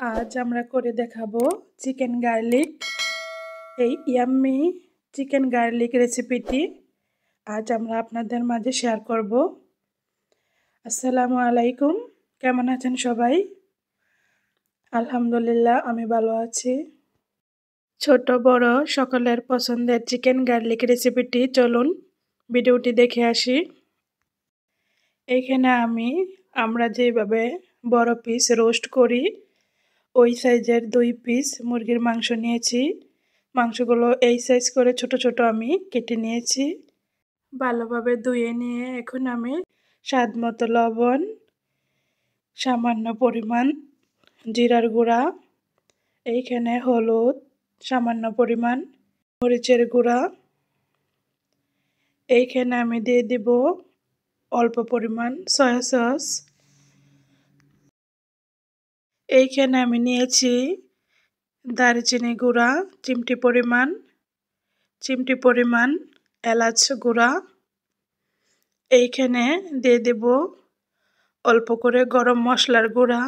আজ আমরা করে দেখাবো চিকেন গার্লিক। এই ইয়াম্মি চিকেন গার্লিক রেসিপিটি আজ আমরা আপনাদের মাঝে শেয়ার করব। আসসালামু আলাইকুম, কেমন আছেন সবাই? আলহামদুলিল্লাহ, আমি ভালো আছি। ছোট বড় সকলের পছন্দের চিকেন গার্লিক রেসিপিটি চলুন ভিডিওটি দেখে আসি। এইখানে আমরা যেভাবে বড় পিস রোস্ট করি ওই সাইজের 2 পিস মুরগির মাংস নিয়েছি। মাংসগুলো এই সাইজ করে ছোট ছোট আমি কেটে নিয়েছি। ভালোভাবে ধুয়ে নিয়ে এখন আমি স্বাদ মতো লবণ, সামান্য পরিমাণ জিরার গুঁড়া, এইখানে হলুদ, সামান্য পরিমাণ মরিচের গুঁড়া, এইখানে আমি দিয়ে দিব অল্প পরিমাণ সয়া সস। এইখানে আমি নিয়েছি দারচিনি গুঁড়া চিমটি পরিমাণ এলাচ গুঁড়া। এইখানে দিয়ে দেব অল্প করে গরম মশলার গুঁড়া।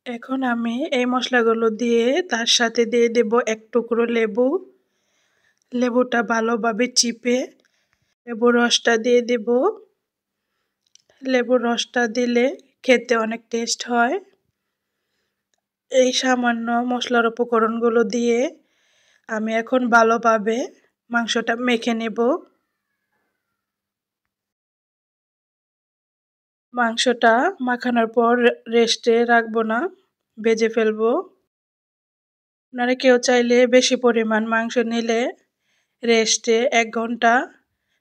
এখন আমি এই মশলাগুলো দিয়ে তার সাথে দিয়ে দেব এক টুকরো লেবু। লেবুটা ভালোভাবে চিপে লেবুর রসটা দিয়ে দেব। লেবুর রসটা দিলে খেতে অনেক টেস্ট হয়। এই সামান্য মশলার উপকরণগুলো দিয়ে আমি এখন ভালোভাবে মাংসটা মেখে নেব। মাংসটা মাখানোর পর রেস্টে রাখবো না, ভেজে ফেলবো। আপনারা কেউ চাইলে বেশি পরিমাণ মাংস নিলে রেস্টে 1 ঘন্টা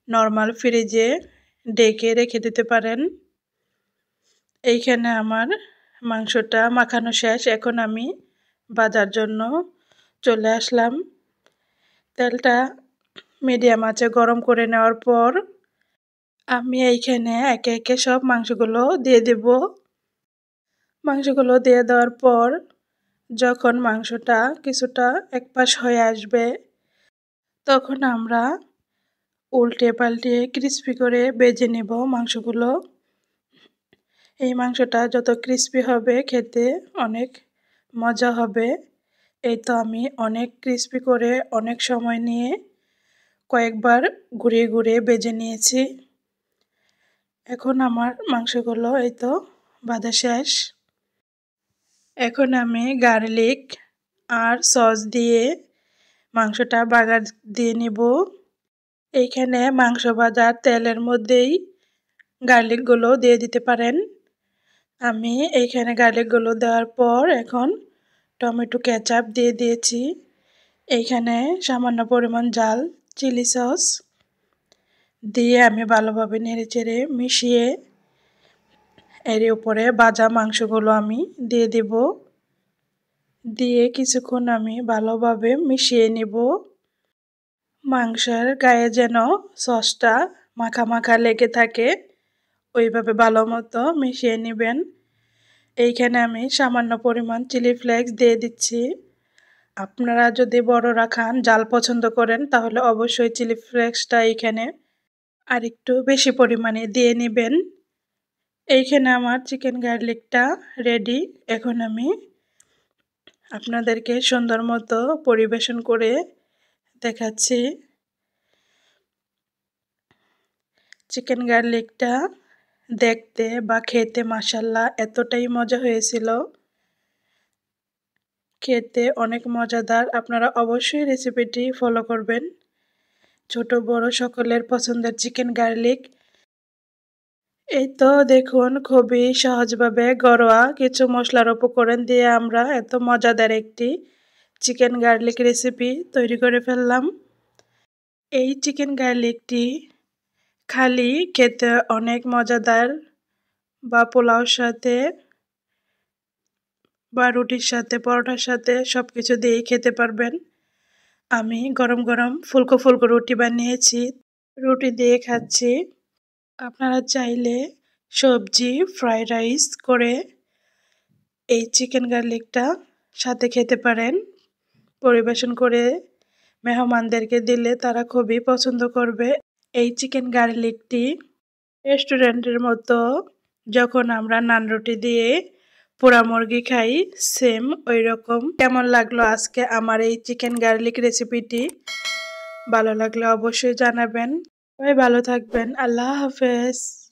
নর্মাল ফ্রিজে ঢেকে রেখে দিতে পারেন। এইখানে আমার মাংসটা মাখানো শেষ। এখন আমি ভাজার জন্য চলে আসলাম। তেলটা মিডিয়াম আঁচে গরম করে নেওয়ার পর আমি এইখানে একে একে সব মাংসগুলো দিয়ে দেব। মাংসগুলো দিয়ে দেওয়ার পর যখন মাংসটা কিছুটা এক পাশ হয়ে আসবে তখন আমরা উল্টে পাল্টে ক্রিস্পি করে ভেজে নেব মাংসগুলো। এই মাংসটা যত ক্রিস্পি হবে খেতে অনেক মজা হবে। এই তো আমি অনেক ক্রিস্পি করে অনেক সময় নিয়ে কয়েকবার ঘুরিয়ে ঘুরিয়ে ভেজে নিয়েছি। এখন আমার মাংসগুলো এই তো ভাজা শেষ। এখন আমি গার্লিক আর সস দিয়ে মাংসটা বাগার দিয়ে নিব। এইখানে মাংস ভাজার তেলের মধ্যেই গার্লিকগুলো দিয়ে দিতে পারেন। আমি এইখানে গার্লিকগুলো দেওয়ার পর এখন টমেটো কেচাপ দিয়ে দিয়েছি। এইখানে সামান্য পরিমাণ ঝাল চিলি সস দিয়ে আমি ভালোভাবে নেড়েচেড়ে মিশিয়ে এর উপরে ভাজা মাংসগুলো আমি দিয়ে দেব। দিয়ে কিছুক্ষণ আমি ভালোভাবে মিশিয়ে নিব। মাংসের গায়ে যেন সসটা মাখা মাখা লেগে থাকে ওইভাবে ভালো মতো মিশিয়ে নেবেন। এইখানে আমি সামান্য পরিমাণ চিলি ফ্লেক্স দিয়ে দিচ্ছি। আপনারা যদি বড়রা খান ঝাল পছন্দ করেন তাহলে অবশ্যই চিলি ফ্লেক্সটা এইখানে আর একটু বেশি পরিমাণে দিয়ে নেবেন। এইখানে আমার চিকেন গার্লিকটা রেডি। এখন আমি আপনাদেরকে সুন্দর মতো পরিবেশন করে দেখাচ্ছি। চিকেন গার্লিকটা দেখতে বা খেতে মাশাআল্লাহ এতটাই মজা হয়েছিল, খেতে অনেক মজাদার। আপনারা অবশ্যই রেসিপিটি ফলো করবেন। ছোট বড় সকলের পছন্দের চিকেন গার্লিক। এই তো দেখুন খুবই সহজভাবে ঘরোয়া কিছু মশলার উপকরণ দিয়ে আমরা এত মজাদার একটি চিকেন গার্লিক রেসিপি তৈরি করে ফেললাম। এই চিকেন গার্লিকটি খালি খেতে অনেক মজাদার বা পোলাওর সাথে বা রুটির সাথে পরোটার সাথে সব কিছু দিয়েই খেতে পারবেন। আমি গরম গরম ফুলকো ফুলকো রুটি বানিয়েছি, রুটি দিয়ে খাচ্ছি। আপনারা চাইলে সবজি ফ্রাইড রাইস করে এই চিকেন গার্লিকটা সাথে খেতে পারেন। পরিবেশন করে মেহমানদেরকে দিলে তারা খুবই পছন্দ করবে। এই চিকেন গার্লিকটি রেস্টুরেন্টের মতো যখন আমরা নান রুটি দিয়ে পোড়া মুরগি খাই, সেম ওই রকম। কেমন লাগলো আজকে আমার এই চিকেন গার্লিক রেসিপিটি? ভালো লাগলে অবশ্যই জানাবেন। সবাই ভালো থাকবেন। আল্লাহ হাফেজ।